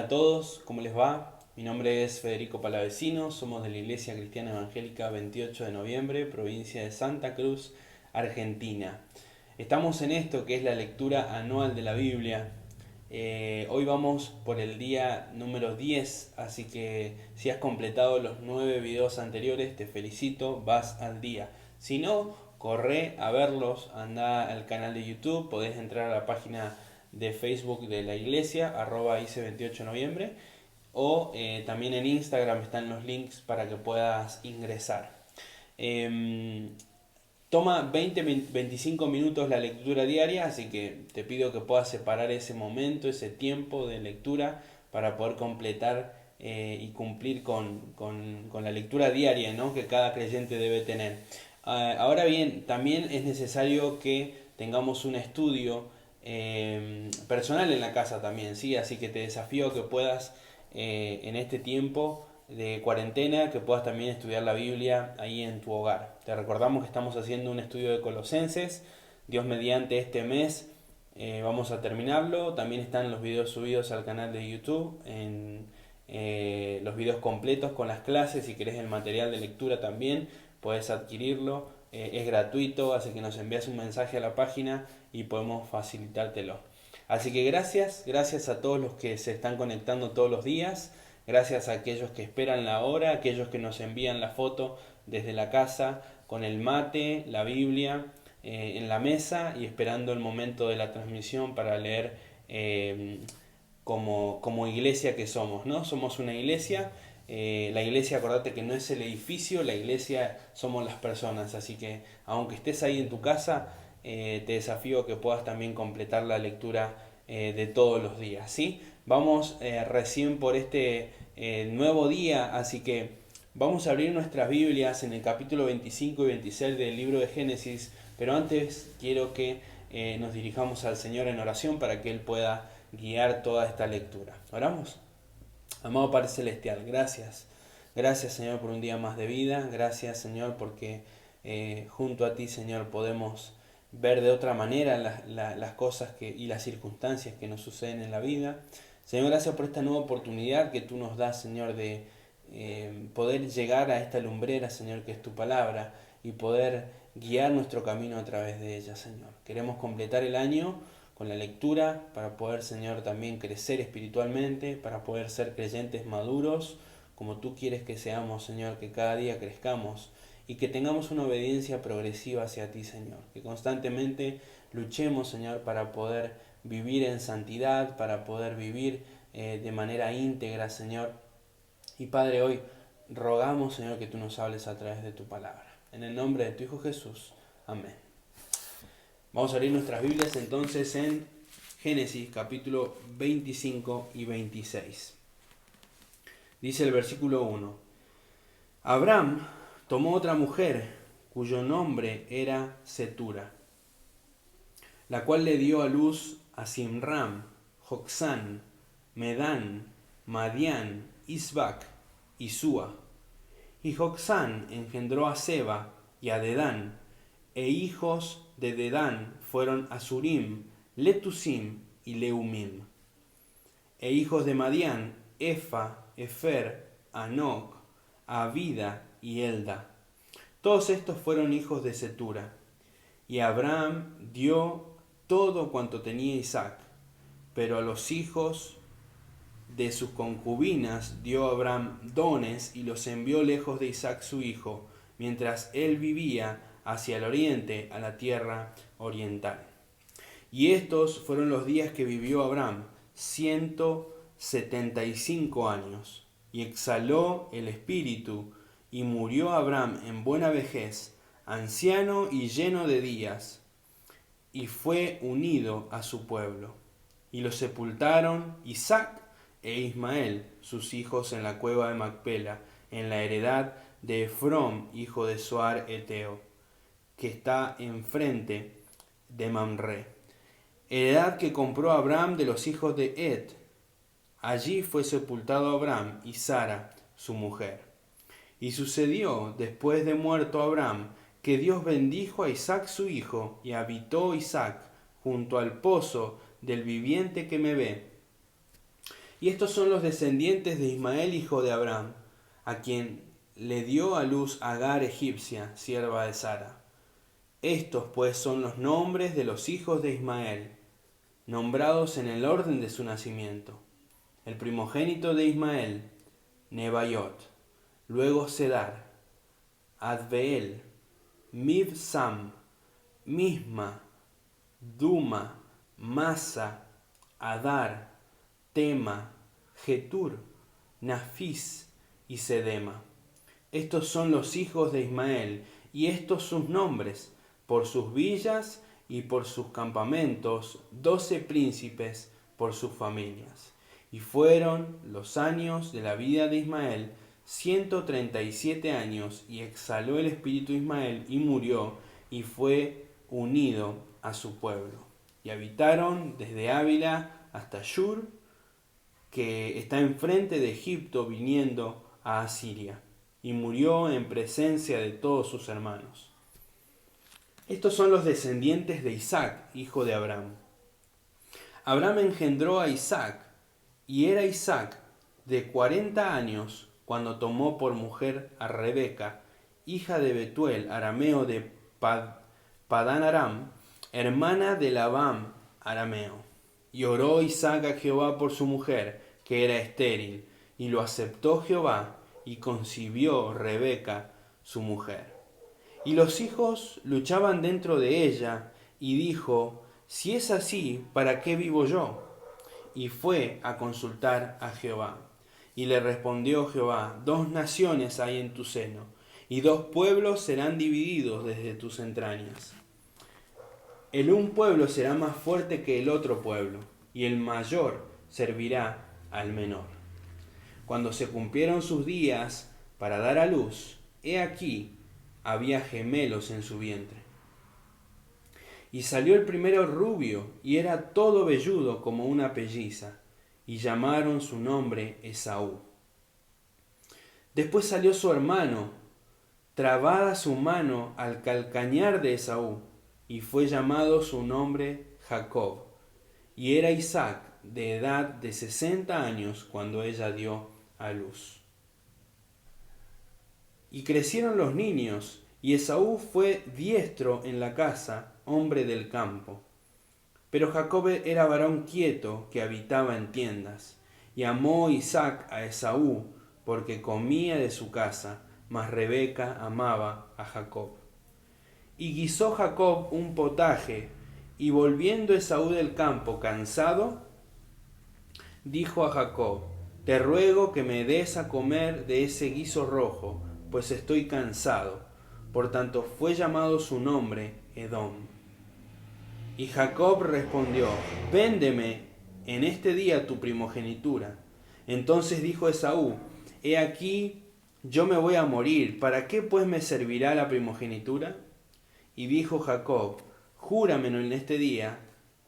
a todos, ¿cómo les va? Mi nombre es Federico Palavecino, somos de la Iglesia Cristiana Evangélica 28 de noviembre, provincia de Santa Cruz, Argentina. Estamos en esto que es la lectura anual de la Biblia. Hoy vamos por el día número 10, así que si has completado los 9 videos anteriores, te felicito, vas al día. Si no, corre a verlos, anda al canal de YouTube, podés entrar a la página de Facebook de la iglesia, @ice28noviembre, o también en Instagram están los links para que puedas ingresar. Eh, Toma 20-25 minutos la lectura diaria, así que te pido que puedas separar ese momento, ese tiempo de lectura para poder completar y cumplir con la lectura diaria, ¿no?, que cada creyente debe tener. Ahora bien, también es necesario que tengamos un estudio personal en la casa también, ¿sí? Así que te desafío a que puedas en este tiempo de cuarentena, que puedas también estudiar la Biblia ahí en tu hogar. Te recordamos que estamos haciendo un estudio de Colosenses. Dios mediante este mes vamos a terminarlo. También están los videos subidos al canal de YouTube, en los videos completos con las clases. Si querés el material de lectura también puedes adquirirlo. Es gratuito, así que nos envías un mensaje a la página y podemos facilitártelo. Así que gracias a todos los que se están conectando todos los días. Gracias a aquellos que esperan la hora, aquellos que nos envían la foto desde la casa con el mate, la Biblia en la mesa y esperando el momento de la transmisión para leer como iglesia que somos, ¿no? Somos una iglesia. La iglesia, acordate que no es el edificio, la iglesia somos las personas. Así que aunque estés ahí en tu casa, te desafío a que puedas también completar la lectura de todos los días, ¿sí? Vamos recién por este nuevo día, así que vamos a abrir nuestras Biblias en el capítulo 25 y 26 del libro de Génesis, pero antes quiero que nos dirijamos al Señor en oración para que Él pueda guiar toda esta lectura. ¿Oramos? Amado Padre Celestial, gracias. Gracias, Señor, por un día más de vida. Gracias, Señor, porque junto a ti, Señor, podemos ver de otra manera las cosas y las circunstancias que nos suceden en la vida. Señor, gracias por esta nueva oportunidad que tú nos das, Señor, de poder llegar a esta lumbrera, Señor, que es tu palabra, y poder guiar nuestro camino a través de ella, Señor. Queremos completar el año con la lectura para poder, Señor, también crecer espiritualmente, para poder ser creyentes maduros, como tú quieres que seamos, Señor, que cada día crezcamos y que tengamos una obediencia progresiva hacia ti, Señor. Que constantemente luchemos, Señor, para poder vivir en santidad, para poder vivir de manera íntegra, Señor. Y Padre, hoy rogamos, Señor, que tú nos hables a través de tu palabra. En el nombre de tu Hijo Jesús. Amén. Vamos a abrir nuestras Biblias entonces en Génesis capítulo 25 y 26. Dice el versículo 1. Abraham tomó otra mujer cuyo nombre era Cetura, la cual le dio a luz a Simram, Joksán, Medán, Madián, Isbac y Súa. Y Joksán engendró a Seba y a Dedán, e hijos de Dedán fueron Asurim, Letusim y Leumim. E hijos de Madián, Efa, Efer, Anoc, Abida y Elda. Todos estos fueron hijos de Cetura. Y Abraham dio todo cuanto tenía Isaac, pero a los hijos de sus concubinas dio Abraham dones y los envió lejos de Isaac su hijo, mientras él vivía hacia el oriente, a la tierra oriental. Y estos fueron los días que vivió Abraham, 175 años, y exhaló el espíritu, y murió Abraham en buena vejez, anciano y lleno de días, y fue unido a su pueblo. Y lo sepultaron Isaac e Ismael, sus hijos, en la cueva de Macpela, en la heredad de Efrón, hijo de Zoar Eteo, que está enfrente de Mamre, heredad que compró Abraham de los hijos de Et. Allí fue sepultado Abraham y Sara, su mujer. Y sucedió, después de muerto Abraham, que Dios bendijo a Isaac su hijo, y habitó Isaac junto al pozo del viviente que me ve. Y estos son los descendientes de Ismael, hijo de Abraham, a quien le dio a luz Agar egipcia, sierva de Sara. Estos pues son los nombres de los hijos de Ismael, nombrados en el orden de su nacimiento. El primogénito de Ismael, Nebaiot, luego Sedar, Adbeel, Mibsam, Misma, Duma, Masa, Adar, Tema, Getur, Nafis y Sedema. Estos son los hijos de Ismael, y estos sus nombres, por sus villas y por sus campamentos, 12 príncipes por sus familias. Y fueron los años de la vida de Ismael 137 años, y exhaló el espíritu de Ismael y murió, y fue unido a su pueblo. Y habitaron desde Ávila hasta Shur, que está enfrente de Egipto, viniendo a Asiria, y murió en presencia de todos sus hermanos. Estos son los descendientes de Isaac, hijo de Abraham. Abraham engendró a Isaac, y era Isaac de 40 años cuando tomó por mujer a Rebeca, hija de Betuel, arameo de Padán Aram, hermana de Labán, arameo. Y oró Isaac a Jehová por su mujer, que era estéril, y lo aceptó Jehová, y concibió Rebeca, su mujer. Y los hijos luchaban dentro de ella, y dijo, si es así, ¿para qué vivo yo? Y fue a consultar a Jehová. Y le respondió Jehová, 2 naciones hay en tu seno, y 2 pueblos serán divididos desde tus entrañas. El un pueblo será más fuerte que el otro pueblo, y el mayor servirá al menor. Cuando se cumplieron sus días para dar a luz, he aquí, había gemelos en su vientre. Y salió el primero rubio, y era todo velludo como una pelliza, y llamaron su nombre Esaú. Después salió su hermano, trabada su mano al calcañar de Esaú, y fue llamado su nombre Jacob. Y era Isaac de edad de 60 años cuando ella dio a luz. Y crecieron los niños, y Esaú fue diestro en la casa, hombre del campo. Pero Jacob era varón quieto que habitaba en tiendas, y amó Isaac a Esaú, porque comía de su casa, mas Rebeca amaba a Jacob. Y guisó Jacob un potaje, y volviendo Esaú del campo cansado, dijo a Jacob, te ruego que me des a comer de ese guiso rojo, pues estoy cansado. Por tanto fue llamado su nombre Edom. Y Jacob respondió, véndeme en este día tu primogenitura. Entonces dijo Esaú, he aquí, yo me voy a morir, ¿para qué pues me servirá la primogenitura? Y dijo Jacob, júramelo en este día.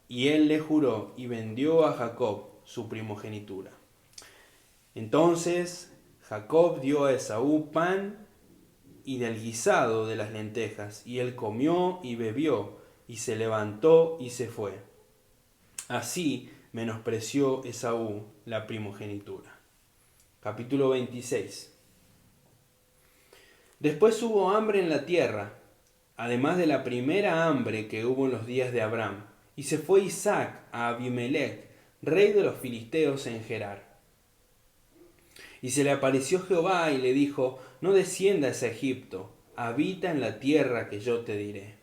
Y él le juró, y vendió a Jacob su primogenitura. Entonces Jacob dio a Esaú pan y del guisado de las lentejas, y él comió y bebió, y se levantó y se fue. Así menospreció Esaú la primogenitura. Capítulo 26. Después hubo hambre en la tierra, además de la primera hambre que hubo en los días de Abraham, y se fue Isaac a Abimelech, rey de los filisteos en Gerar. Y se le apareció Jehová y le dijo, no desciendas a Egipto, habita en la tierra que yo te diré.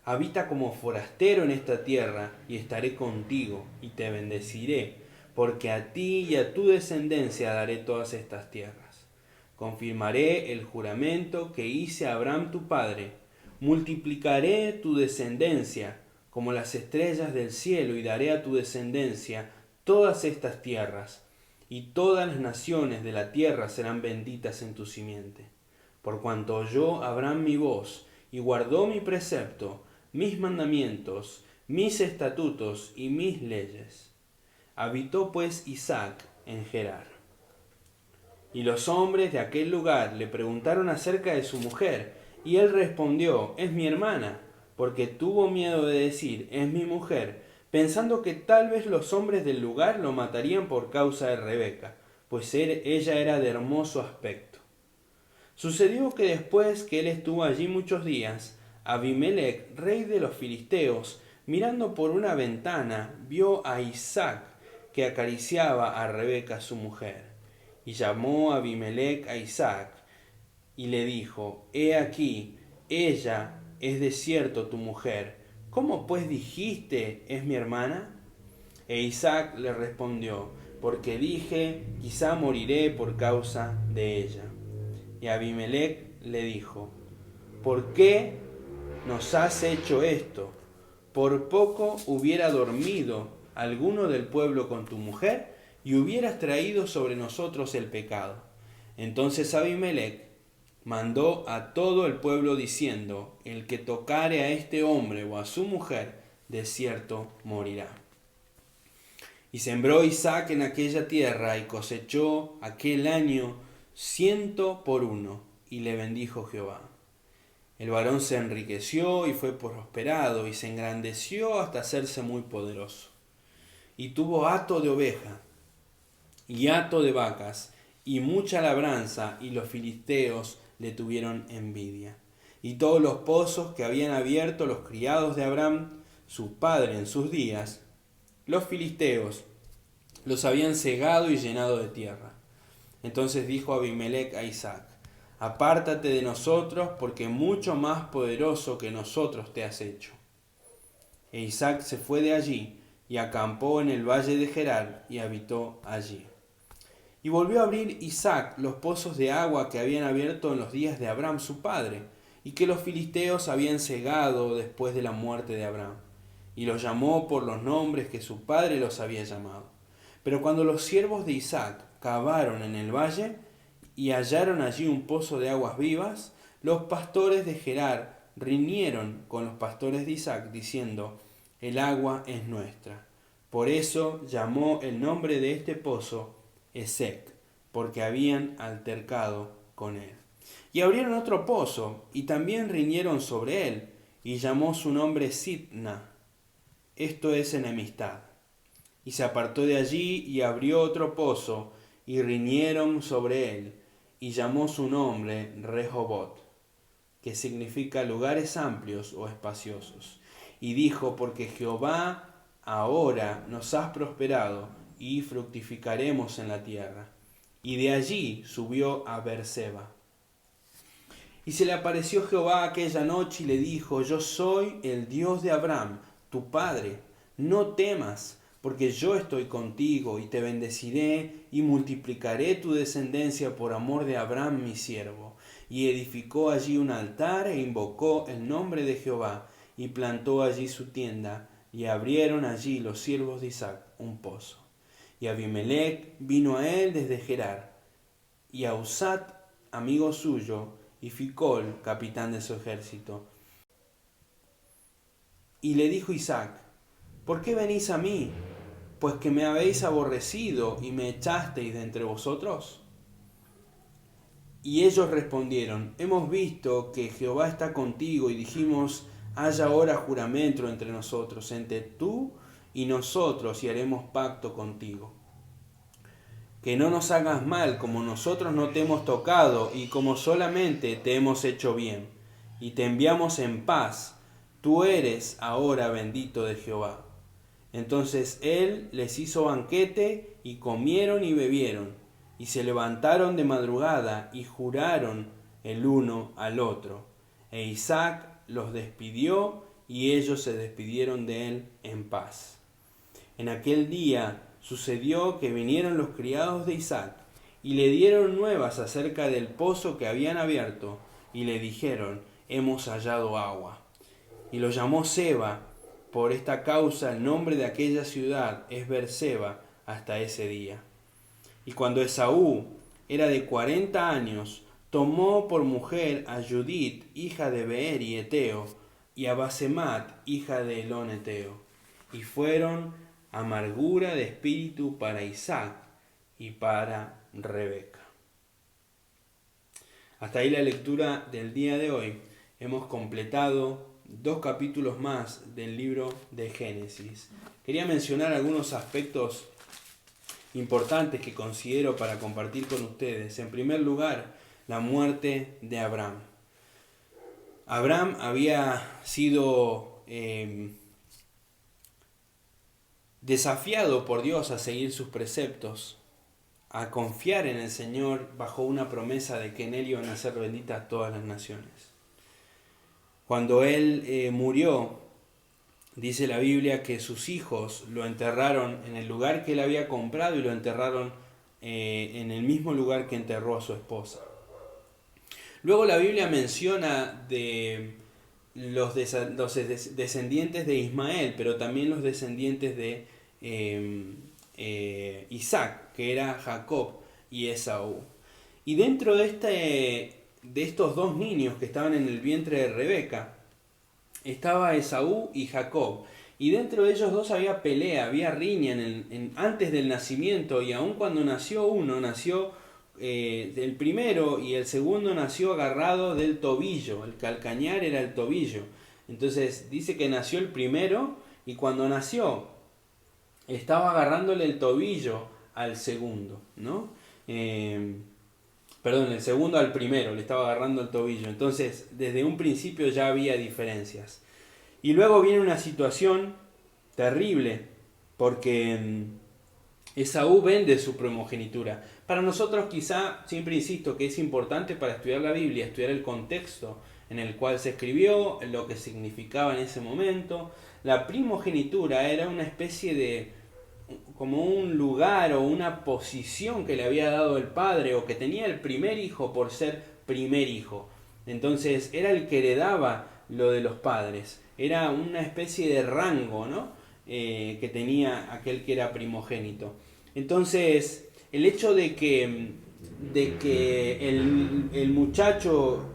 Habita como forastero en esta tierra, y estaré contigo, y te bendeciré, porque a ti y a tu descendencia daré todas estas tierras. Confirmaré el juramento que hice a Abraham tu padre, multiplicaré tu descendencia como las estrellas del cielo, y daré a tu descendencia todas estas tierras, y todas las naciones de la tierra serán benditas en tu simiente. Por cuanto oyó Abraham mi voz, y guardó mi precepto, mis mandamientos, mis estatutos y mis leyes. Habitó pues Isaac en Gerar. Y los hombres de aquel lugar le preguntaron acerca de su mujer, y él respondió, es mi hermana, porque tuvo miedo de decir, es mi mujer, pensando que tal vez los hombres del lugar lo matarían por causa de Rebeca, pues ella era de hermoso aspecto. Sucedió que después que él estuvo allí muchos días, Abimelech, rey de los filisteos, mirando por una ventana, vio a Isaac que acariciaba a Rebeca su mujer. Y llamó a Abimelech a Isaac y le dijo: He aquí, ella es de cierto tu mujer. ¿Cómo pues dijiste, es mi hermana? E Isaac le respondió: Porque dije, quizá moriré por causa de ella. Y Abimelech le dijo: ¿Por qué nos has hecho esto? Por poco hubiera dormido alguno del pueblo con tu mujer y hubieras traído sobre nosotros el pecado. Entonces Abimelech mandó a todo el pueblo diciendo: El que tocare a este hombre o a su mujer, de cierto morirá. Y sembró Isaac en aquella tierra y cosechó aquel año 100 por 1, y le bendijo Jehová. El varón se enriqueció y fue prosperado y se engrandeció hasta hacerse muy poderoso. Y tuvo hato de oveja y hato de vacas y mucha labranza, y los filisteos le tuvieron envidia. Y todos los pozos que habían abierto los criados de Abraham, su padre, en sus días, los filisteos los habían cegado y llenado de tierra. Entonces dijo Abimelech a Isaac: Apártate de nosotros, porque mucho más poderoso que nosotros te has hecho. E Isaac se fue de allí y acampó en el valle de Gerar y habitó allí. Y volvió a abrir Isaac los pozos de agua que habían abierto en los días de Abraham su padre, y que los filisteos habían cegado después de la muerte de Abraham, y los llamó por los nombres que su padre los había llamado. Pero cuando los siervos de Isaac cavaron en el valle y hallaron allí un pozo de aguas vivas, los pastores de Gerar riñeron con los pastores de Isaac, diciendo: El agua es nuestra. Por eso llamó el nombre de este pozo Esec, porque habían altercado con él. Y abrieron otro pozo, y también riñeron sobre él, y llamó su nombre Sitna, esto es enemistad. Y se apartó de allí y abrió otro pozo, y riñeron sobre él, y llamó su nombre Rehobot, que significa lugares amplios o espaciosos. Y dijo: Porque Jehová ahora nos has prosperado, y fructificaremos en la tierra. Y de allí subió a Beerseba. Y se le apareció Jehová aquella noche y le dijo: Yo soy el Dios de Abraham, tu padre. No temas, porque yo estoy contigo, y te bendeciré y multiplicaré tu descendencia por amor de Abraham mi siervo. Y edificó allí un altar e invocó el nombre de Jehová, y plantó allí su tienda, y abrieron allí los siervos de Isaac un pozo. Y Abimelech vino a él desde Gerar, y a Usat, amigo suyo, y Ficol, capitán de su ejército. Y le dijo Isaac: ¿Por qué venís a mí? Pues que me habéis aborrecido y me echasteis de entre vosotros. Y ellos respondieron: Hemos visto que Jehová está contigo, y dijimos: Haya ahora juramento entre nosotros, entre tú y nosotros, y haremos pacto contigo. Que no nos hagas mal, como nosotros no te hemos tocado, y como solamente te hemos hecho bien, y te enviamos en paz. Tú eres ahora bendito de Jehová. Entonces él les hizo banquete, y comieron y bebieron, y se levantaron de madrugada, y juraron el uno al otro. E Isaac los despidió, y ellos se despidieron de él en paz. En aquel día sucedió que vinieron los criados de Isaac, y le dieron nuevas acerca del pozo que habían abierto, y le dijeron: Hemos hallado agua. Y lo llamó Seba. Por esta causa el nombre de aquella ciudad es Beerseba hasta ese día. Y cuando Esaú era de 40 años, tomó por mujer a Judith, hija de Beeri Eteo, y a Basemat, hija de Elón Eteo, y fueron amargura de espíritu para Isaac y para Rebeca. Hasta ahí la lectura del día de hoy. Hemos completado 2 capítulos más del libro de Génesis. Quería mencionar algunos aspectos importantes que considero para compartir con ustedes. En primer lugar, la muerte de Abraham. Abraham había sido desafiado por Dios a seguir sus preceptos, a confiar en el Señor bajo una promesa de que en Él iban a ser benditas todas las naciones. Cuando él murió, dice la Biblia que sus hijos lo enterraron en el lugar que él había comprado y lo enterraron en el mismo lugar que enterró a su esposa. Luego la Biblia menciona de los descendientes de Ismael, pero también los descendientes de Isaac, que era Jacob y Esaú. Y dentro de estos dos niños que estaban en el vientre de Rebeca, estaba Esaú y Jacob. Y dentro de ellos dos había pelea, había riña antes del nacimiento, y aun cuando nació uno, nació el primero y el segundo nació agarrado del tobillo. El calcañar era el tobillo. Entonces dice que nació el primero y cuando nació estaba agarrándole el tobillo al segundo, ¿no? El segundo al primero le estaba agarrando el tobillo. Entonces desde un principio ya había diferencias. Y luego viene una situación terrible porque Esaú vende su primogenitura. Para nosotros quizá, siempre insisto, que es importante para estudiar la Biblia, estudiar el contexto en el cual se escribió, lo que significaba en ese momento. La primogenitura era una especie de, como un lugar o una posición que le había dado el padre o que tenía el primer hijo por ser primer hijo. Entonces era el que heredaba lo de los padres. Era una especie de rango, ¿no? Que tenía aquel que era primogénito. Entonces, el hecho de que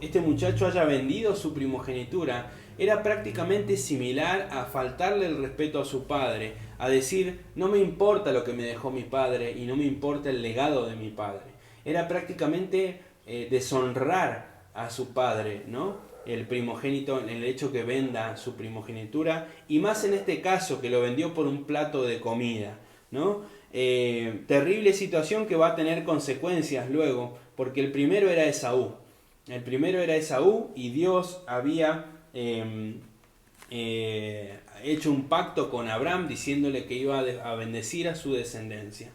este muchacho haya vendido su primogenitura, era prácticamente similar a faltarle el respeto a su padre, a decir, no me importa lo que me dejó mi padre y no me importa el legado de mi padre. Era prácticamente deshonrar a su padre, ¿no? El primogénito, en el hecho que venda su primogenitura, y más en este caso que lo vendió por un plato de comida, ¿no? Terrible situación que va a tener consecuencias luego, porque el primero era Esaú. El primero era Esaú y Dios había hecho un pacto con Abraham diciéndole que iba a bendecir a su descendencia.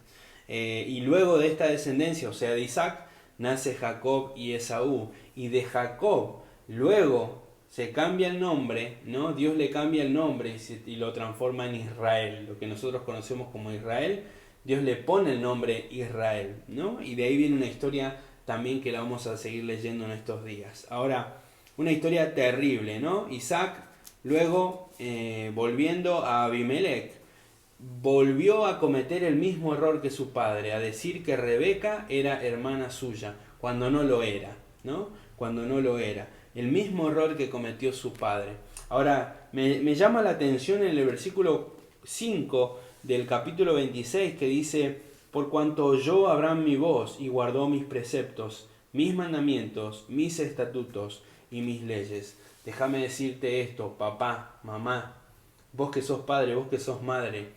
Y luego de esta descendencia, o sea de Isaac, nace Jacob y Esaú. Y de Jacob luego se cambia el nombre, ¿no? Dios le cambia el nombre y lo transforma en Israel, lo que nosotros conocemos como Israel. Dios le pone el nombre Israel, ¿no? Y de ahí viene una historia también que la vamos a seguir leyendo en estos días. Ahora, una historia terrible, ¿no? Isaac, luego, volviendo a Abimelech, volvió a cometer el mismo error que su padre, a decir que Rebeca era hermana suya, cuando no lo era, ¿no? Cuando no lo era. El mismo error que cometió su padre. Ahora, me llama la atención en el versículo 5 del capítulo 26 que dice, por cuanto oyó Abraham mi voz y guardó mis preceptos, mis mandamientos, mis estatutos y mis leyes. Déjame decirte esto, papá, mamá, vos que sos padre, vos que sos madre,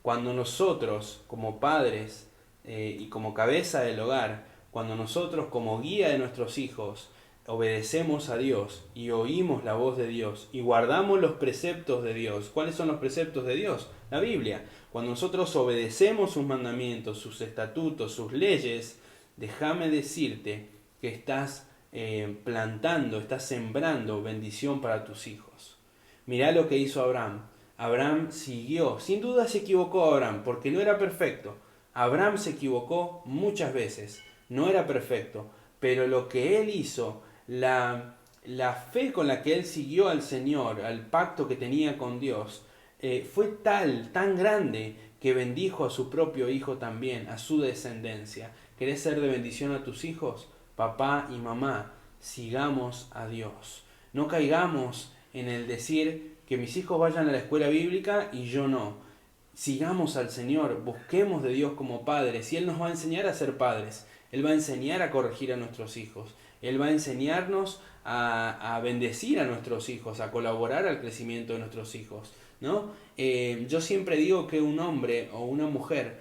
cuando nosotros como padres y como cabeza del hogar, cuando nosotros como guía de nuestros hijos obedecemos a Dios y oímos la voz de Dios y guardamos los preceptos de Dios. ¿Cuáles son los preceptos de Dios? La Biblia. Cuando nosotros obedecemos sus mandamientos, sus estatutos, sus leyes, déjame decirte que estás plantando, estás sembrando bendición para tus hijos. Mirá lo que hizo Abraham. Abraham siguió, sin duda se equivocó Abraham, porque no era perfecto. Abraham se equivocó muchas veces, no era perfecto, pero lo que él hizo, la fe con la que él siguió al Señor, al pacto que tenía con Dios, fue tan grande, que bendijo a su propio hijo también, a su descendencia. ¿Querés ser de bendición a tus hijos? Papá y mamá, sigamos a Dios. No caigamos en el decir que mis hijos vayan a la escuela bíblica y yo no. Sigamos al Señor, busquemos de Dios como padres y Él nos va a enseñar a ser padres. Él va a enseñar a corregir a nuestros hijos. Él va a enseñarnos a bendecir a nuestros hijos, a colaborar al crecimiento de nuestros hijos, ¿no? Yo siempre digo que un hombre o una mujer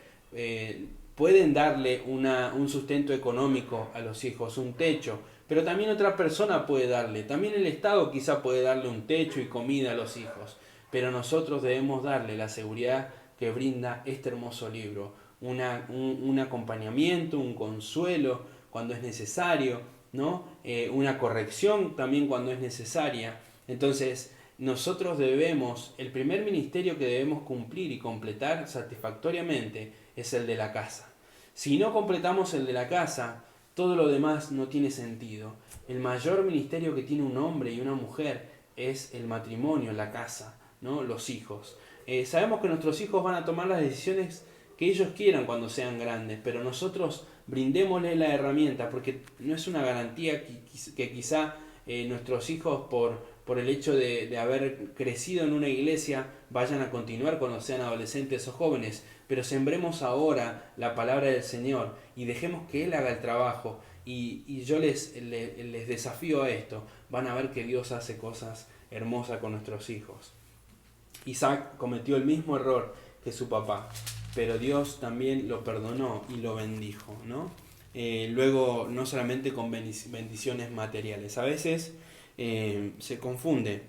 pueden darle un sustento económico a los hijos, un techo, pero también otra persona puede darle, también el Estado quizá puede darle un techo y comida a los hijos, pero nosotros debemos darle la seguridad que brinda este hermoso libro, un acompañamiento, un consuelo cuando es necesario, ¿no? Una corrección también cuando es necesaria. Entonces, nosotros debemos, el primer ministerio que debemos cumplir y completar satisfactoriamente es el de la casa. Si no completamos el de la casa, todo lo demás no tiene sentido. El mayor ministerio que tiene un hombre y una mujer es el matrimonio, la casa, ¿no? Los hijos. Sabemos que nuestros hijos van a tomar las decisiones que ellos quieran cuando sean grandes, pero nosotros brindémosles la herramienta, porque no es una garantía que quizá nuestros hijos por el hecho de haber crecido en una iglesia vayan a continuar cuando sean adolescentes o jóvenes, pero sembremos ahora la palabra del Señor y dejemos que Él haga el trabajo, y yo les desafío a esto. Van a ver que Dios hace cosas hermosas con nuestros hijos. Isaac cometió el mismo error que su papá, pero Dios también lo perdonó y lo bendijo, ¿no? Luego, no solamente con bendiciones materiales, a veces se confunde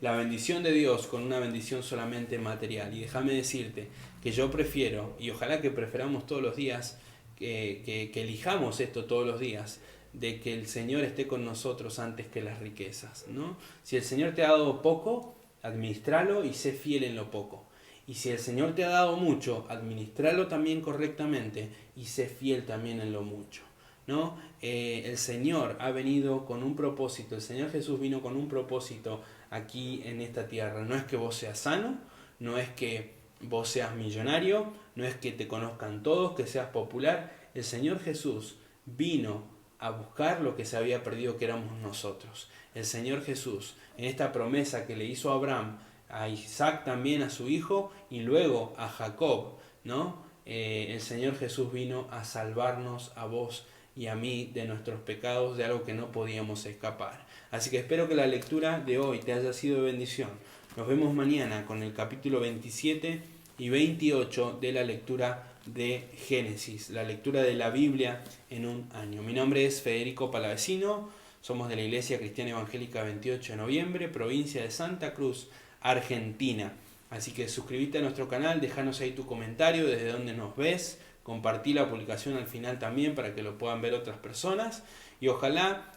la bendición de Dios con una bendición solamente material. Y déjame decirte que yo prefiero, y ojalá que preferamos todos los días, que elijamos esto todos los días, de que el Señor esté con nosotros antes que las riquezas, ¿no? Si el Señor te ha dado poco, administralo y sé fiel en lo poco. Y si el Señor te ha dado mucho, administralo también correctamente y sé fiel también en lo mucho, ¿no? El Señor ha venido con un propósito, el Señor Jesús vino con un propósito aquí en esta tierra. No es que vos seas sano, no es que vos seas millonario, no es que te conozcan todos, que seas popular. El Señor Jesús vino a buscar lo que se había perdido, que éramos nosotros. El Señor Jesús, en esta promesa que le hizo a Abraham, a Isaac también, a su hijo, y luego a Jacob, ¿no? El Señor Jesús vino a salvarnos a vos y a mí de nuestros pecados, de algo que no podíamos escapar. Así que espero que la lectura de hoy te haya sido de bendición. Nos vemos mañana con el capítulo 27 y 28 de la lectura de Génesis, la lectura de la Biblia en un año. Mi nombre es Federico Palavecino, somos de la Iglesia Cristiana Evangélica 28 de noviembre, provincia de Santa Cruz, Argentina. Así que suscríbete a nuestro canal, déjanos ahí tu comentario, desde dónde nos ves, compartí la publicación al final también para que lo puedan ver otras personas, y ojalá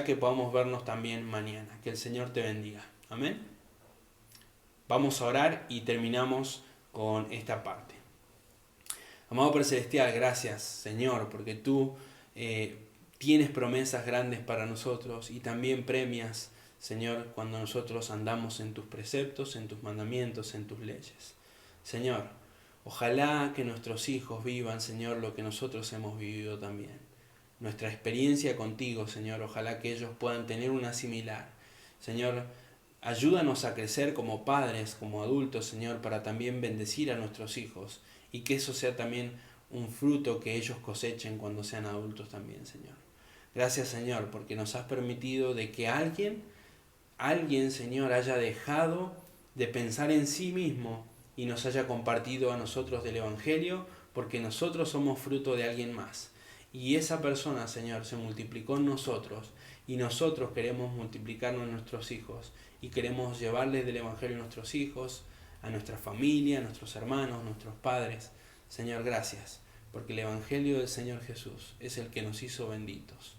que podamos vernos también mañana. Que el Señor te bendiga. Amén. Vamos a orar y terminamos con esta parte. Amado Padre Celestial, gracias, Señor, porque tú tienes promesas grandes para nosotros y también premias, Señor, cuando nosotros andamos en tus preceptos, en tus mandamientos, en tus leyes. Señor, ojalá que nuestros hijos vivan, Señor, lo que nosotros hemos vivido también. Nuestra experiencia contigo, Señor, ojalá que ellos puedan tener una similar. Señor, ayúdanos a crecer como padres, como adultos, Señor, para también bendecir a nuestros hijos y que eso sea también un fruto que ellos cosechen cuando sean adultos también, Señor. Gracias, Señor, porque nos has permitido de que alguien, Señor, haya dejado de pensar en sí mismo y nos haya compartido a nosotros del Evangelio, porque nosotros somos fruto de alguien más. Y esa persona, Señor, se multiplicó en nosotros y nosotros queremos multiplicarnos en nuestros hijos y queremos llevarles del Evangelio a nuestros hijos, a nuestra familia, a nuestros hermanos, a nuestros padres. Señor, gracias, porque el Evangelio del Señor Jesús es el que nos hizo benditos.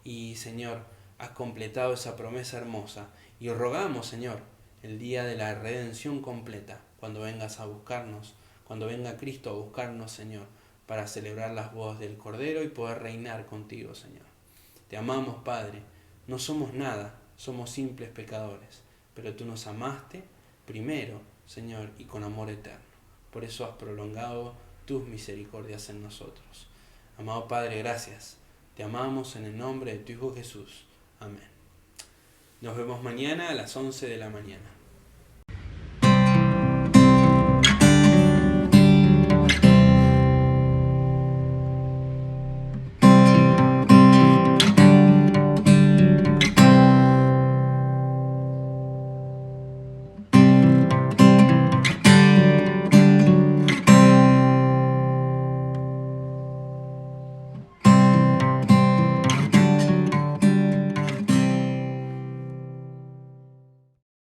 Y, Señor, has completado esa promesa hermosa. Y rogamos, Señor, el día de la redención completa, cuando vengas a buscarnos, cuando venga Cristo a buscarnos, Señor, para celebrar las bodas del Cordero y poder reinar contigo, Señor. Te amamos, Padre. No somos nada, somos simples pecadores, pero tú nos amaste primero, Señor, y con amor eterno. Por eso has prolongado tus misericordias en nosotros. Amado Padre, gracias. Te amamos en el nombre de tu Hijo Jesús. Amén. Nos vemos mañana a las 11 de la mañana.